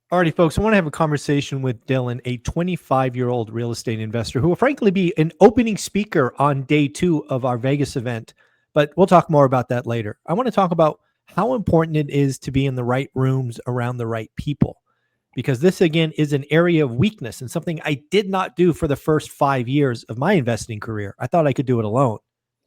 Alrighty, folks, I want to have a conversation with Dylan, a 25-year-old real estate investor who will frankly be an opening speaker on day 2 of our Vegas event. But we'll talk more about that later. I want to talk about how important it is to be in the right rooms around the right people, because this, again, is an area of weakness and something I did not do for the first 5 years of my investing career. I thought I could do it alone.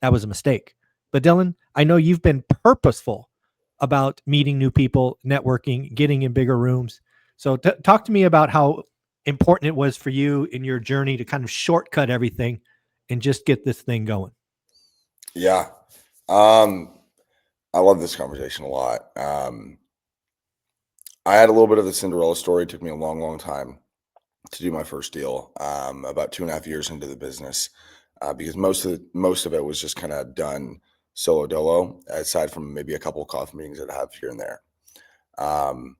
That was a mistake. But Dylan, I know you've been purposeful about meeting new people, networking, getting in bigger rooms. So talk to me about how important it was for you in your journey to kind of shortcut everything and just get this thing going. Yeah. Um, I love this conversation a lot. I had a little bit of the Cinderella story. It took me a long, long time to do my first deal, about 2.5 years into the business, because most of it was just kind of done solo dolo, aside from maybe a couple of coffee meetings that I have here and there. Um,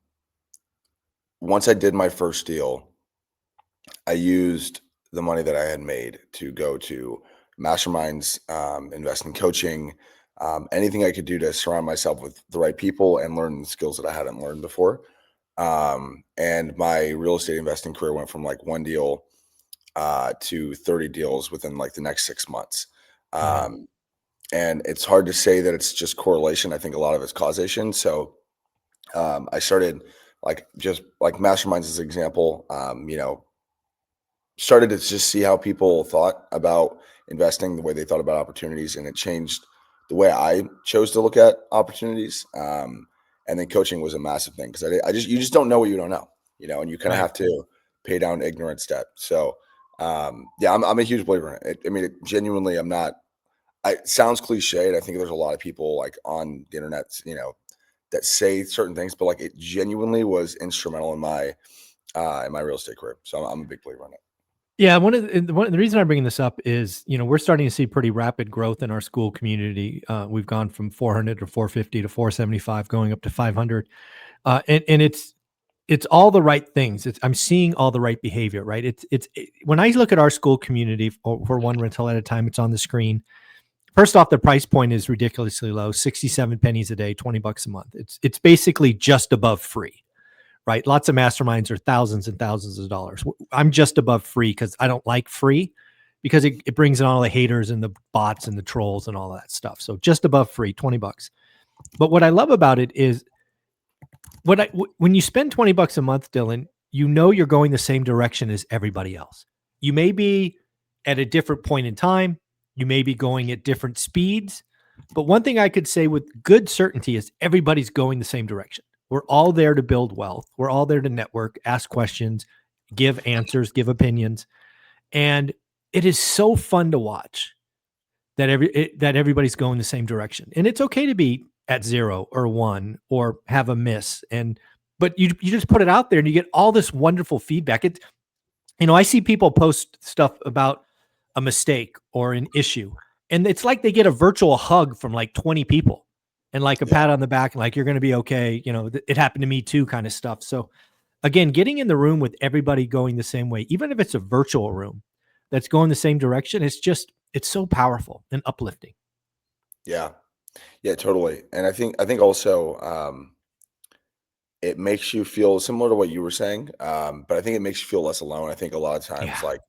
Once I did my first deal, I used the money that I had made to go to masterminds, invest in coaching, anything I could do to surround myself with the right people and learn the skills that I hadn't learned before. And my real estate investing career went from like one deal to 30 deals within like the next 6 months. Wow. Um, and it's hard to say that it's just correlation. I think a lot of it's causation. So I started like just like masterminds as an example, started to just see how people thought about investing, the way they thought about opportunities, and it changed the way I chose to look at opportunities. And then coaching was a massive thing because you just don't know what you don't know, and you kind of Right. have to pay down ignorance debt. So, yeah, I'm a huge believer in it. Genuinely, I'm not. It sounds cliche, and I think there's a lot of people like on the internet, that say certain things, but like it genuinely was instrumental in my real estate career. So I'm a big believer in it. Yeah, one of the reason I bring this up is, we're starting to see pretty rapid growth in our school community. We've gone from 400 to 450 to 475, going up to 500, and it's all the right things. I'm seeing all the right behavior. Right. When I look at our school community for one rental at a time, it's on the screen. First off, the price point is ridiculously low, 67 pennies a day, $20 a month. It's basically just above free, right? Lots of masterminds are thousands and thousands of dollars. I'm just above free because I don't like free, because it brings in all the haters and the bots and the trolls and all that stuff. So just above free, $20. But what I love about it is when you spend $20 a month, Dylan, you're going the same direction as everybody else. You may be at a different point in time. You may be going at different speeds. But one thing I could say with good certainty is everybody's going the same direction. We're all there to build wealth. We're all there to network, ask questions, give answers, give opinions. And it is so fun to watch that everybody's going the same direction. And it's okay to be at 0 or 1 or have a miss. But you just put it out there and you get all this wonderful feedback. I see people post stuff about a mistake or an issue, and it's like they get a virtual hug from like 20 people and like a Yeah. pat on the back and like, you're going to be okay. It happened to me too, kind of stuff. So again, getting in the room with everybody going the same way, even if it's a virtual room that's going the same direction, it's so powerful and uplifting. Yeah. Yeah, totally. And I think also, it makes you feel similar to what you were saying, but I think it makes you feel less alone. I think a lot of times, Yeah. like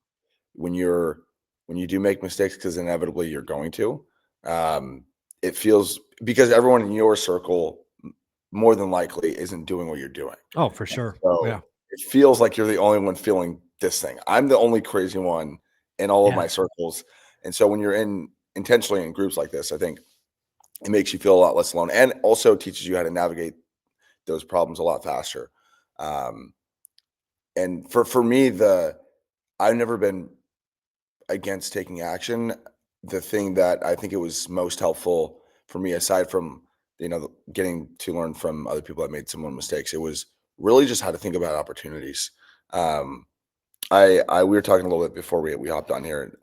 when you're when you do make mistakes, because inevitably you're going to, um, it feels because everyone in your circle more than likely isn't doing what you're doing. Oh, for And sure. so Yeah. it feels like you're the only one feeling this thing. I'm the only crazy one in all of Yeah. my circles. And so when you're in intentionally in groups like this, I think it makes you feel a lot less alone and also teaches you how to navigate those problems a lot faster. Um, and for me, I've never been against taking action. The thing that I think it was most helpful for me, aside from getting to learn from other people that made similar mistakes, it was really just how to think about opportunities. Um, I we were talking a little bit before we hopped on here.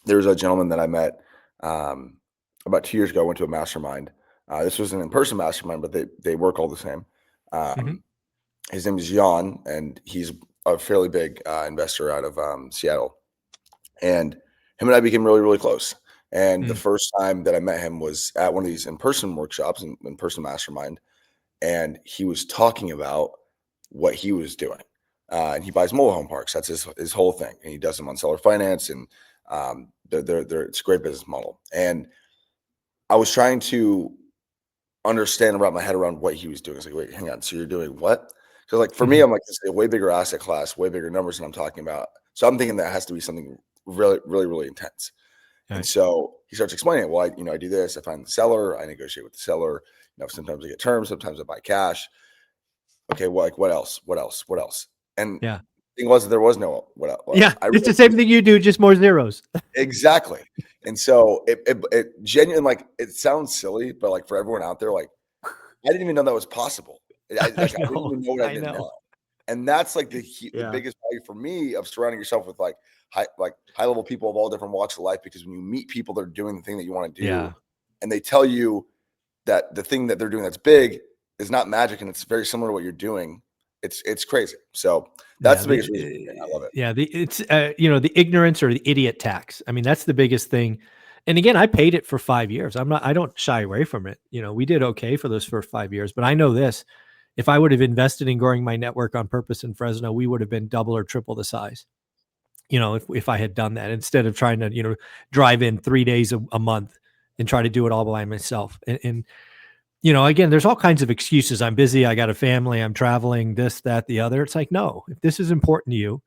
There was a gentleman that I met um, about 2 years ago. I went to a mastermind. This was an in-person mastermind, but they work all the same. Hmm. Um, his name is Dion, and he's a fairly big investor out of Seattle. And him and I became really, really close. And the Mm. first time that I met him was at one of these in-person workshops, in-person mastermind, and he was talking about what he was doing. And he buys mobile home parks. That's his whole thing. And he does them on seller finance, and it's a great business model. And I was trying to understand, wrap my head around what he was doing. It's like, wait, hang on. So you're doing what? Because like for me, Mhm. I'm like, this is a way bigger asset class, way bigger numbers than I'm talking about. So I'm thinking that has to be something really, really, really intense. And Right. so he starts explaining it. Well, I do this. I find the seller. I negotiate with the seller. Sometimes I get terms. Sometimes I buy cash. Okay, well, like what else? What else? What else? And Yeah. the thing was that there was no what else. Yeah. I It's the realized same thing you do, just more zeros. exactly. And so it genuinely, like, it sounds silly, but like for everyone out there, like I didn't even know that was possible. I I didn't know. even know what I I didn't know. know. And that's like the Yeah. biggest value for me of surrounding yourself with high level people of all different walks of life, because when you meet people that are doing the thing that you want to do, Yeah. and they tell you that the thing that they're doing that's big is not magic and it's very similar to what you're doing, it's crazy. So that's Yeah, the biggest reason. I love it. it's the ignorance or the idiot tax. I mean, that's the biggest thing. And again, I paid it for 5 years. I don't shy away from it. We did okay for those first 5 years, but I know this, if I would have invested in growing my network on purpose in Fresno, we would have been double or triple the size. If I had done that instead of trying to, drive in 3 days a month and try to do it all by myself. And again, there's all kinds of excuses. I'm busy. I got a family. I'm traveling, this, that, the other. It's like, no, if this is important to you,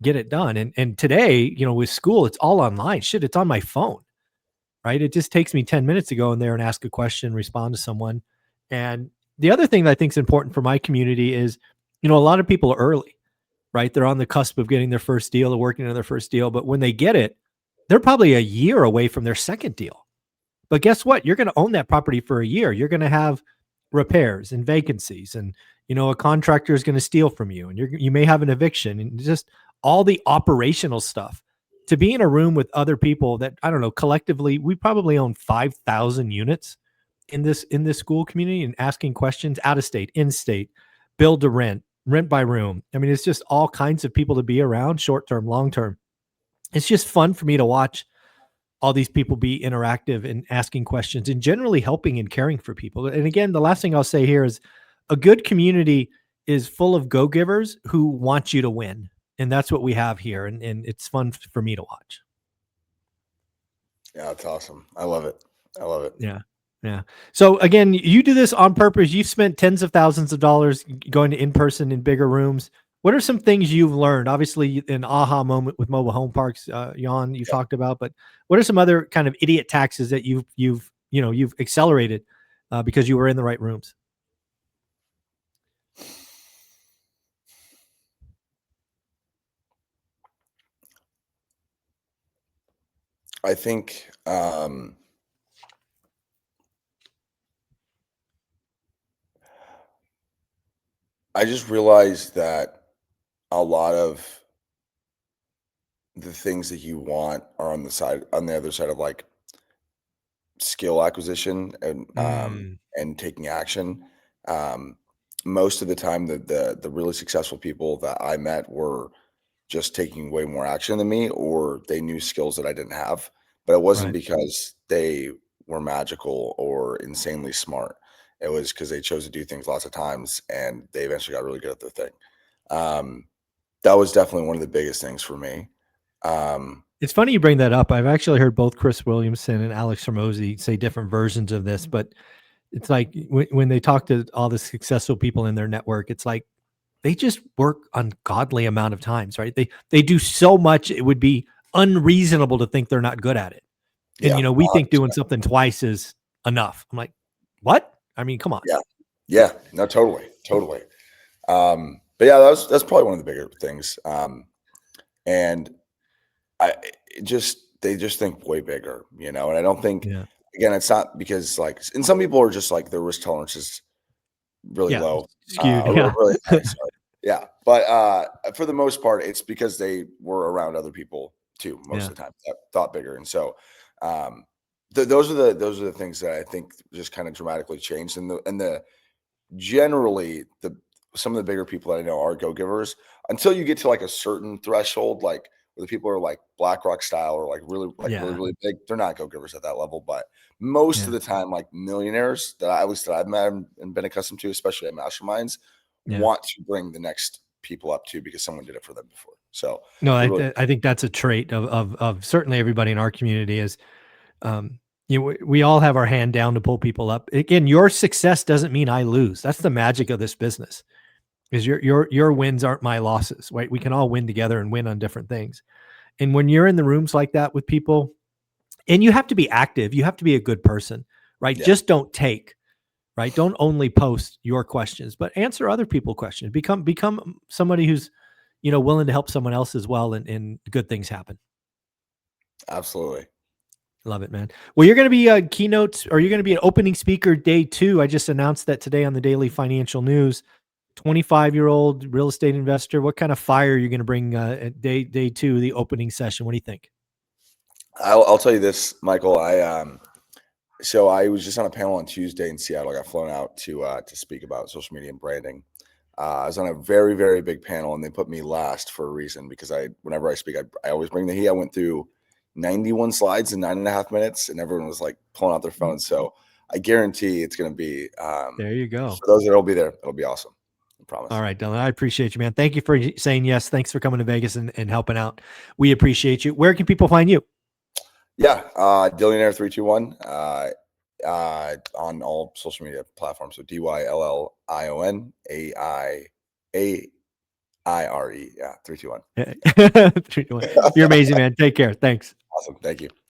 get it done. And today, with school, it's all online. Shit, it's on my phone, right? It just takes me 10 minutes to go in there and ask a question, respond to someone. And the other thing that I think is important for my community is, a lot of people are early, right? They're on the cusp of getting their first deal or working on their first deal. But when they get it, they're probably a year away from their second deal. But guess what? You're going to own that property for a year. You're going to have repairs and vacancies, and a contractor is going to steal from you, and you may have an eviction, and just all the operational stuff. To be in a room with other people that, I don't know, collectively we probably own 5,000 units in this school community, and asking questions, out of state, in state, build to rent, rent by room. I mean, it's just all kinds of people to be around, short term, long term. It's just fun for me to watch all these people be interactive and asking questions and generally helping and caring for people. And again, the last thing I'll say here is a good community is full of go-givers who want you to win. And that's what we have here. And it's fun for me to watch. Yeah, that's awesome. I love it. I love it. Yeah. Yeah. So again, you do this on purpose. You've spent tens of thousands of dollars going to in-person in bigger rooms. What are some things you've learned? Obviously, an aha moment with mobile home parks, Jan, you Yeah. talked about, but what are some other kind of idiot taxes that you've accelerated because you were in the right rooms? I think I just realized that a lot of the things that you want are on the other side of like skill acquisition Mm, and taking action. Um, Most of the time, the really successful people that I met were just taking way more action than me, or they knew skills that I didn't have. But it wasn't right. because they were magical or insanely smart. It was because they chose to do things lots of times, and they eventually got really good at their thing. Um, that was definitely one of the biggest things for me. Um, It's funny you bring that up. I've actually heard both Chris Williamson and Alex Hormozy say different versions of this, but it's like when they talk to all the successful people in their network, it's like they just work ungodly amount of times, right? They do so much, it would be unreasonable to think they're not good at it. And yeah, we think doing something twice is enough. I'm like, what? I mean, come on. yeah, yeah. No, totally, totally. But yeah, that's probably one of the bigger things. And I it just they just think way bigger, and I don't think, Yeah. again, it's not because like, and some people are just like their risk tolerance is really Yeah. low, Skewed. or Yeah. really high, sorry. Yeah. But for the most part, it's because they were around other people too, most Yeah. of the time, that thought bigger. And so um those are the things that I think just kind of dramatically changed. And the generally some of the bigger people that I know are go-givers until you get to like a certain threshold, like where the people are like BlackRock style or really, Yeah. really big. They're not go-givers at that level, but most of Yeah. the time, like millionaires that I've met and been accustomed to, especially at masterminds, Yeah. want to bring the next people up to because someone did it for them before. So No, really, I think that's a trait of certainly everybody in our community is, um, we all have our hand down to pull people up. Again, your success doesn't mean I lose. That's the magic of this business. Is your wins aren't my losses, right? We can all win together and win on different things. And when you're in the rooms like that with people, and you have to be active, you have to be a good person, right? yeah, Just don't take, right? Don't only post your questions, but answer other people's questions. Become somebody who's, willing to help someone else as well, and good things happen. absolutely. Love it, man. Well, you're going to be keynotes, or you're going to be an opening speaker day 2. I just announced that today on the Daily Financial News. 25-year-old real estate investor. What kind of fire are you going to bring at day 2, the opening session? What do you think? I'll tell you this, Michael. So I was just on a panel on Tuesday in Seattle. I got flown out to speak about social media and branding. I was on a very, very big panel, and they put me last for a reason, because whenever I speak, I always bring the heat. I went through 91 slides in 9.5 minutes, and everyone was like pulling out their phones. So I guarantee it's going to be, There you go. for those that will be there, it'll be awesome. I promise. All right, Dylan, I appreciate you, man. Thank you for saying yes. Thanks for coming to Vegas and helping out. We appreciate you. Where can people find you? Yeah, Dillionaire321 on all social media platforms. So DYLLIONAIAIRE. Yeah, 321. 321. You're amazing, man. Take care. Thanks. Awesome. Thank you.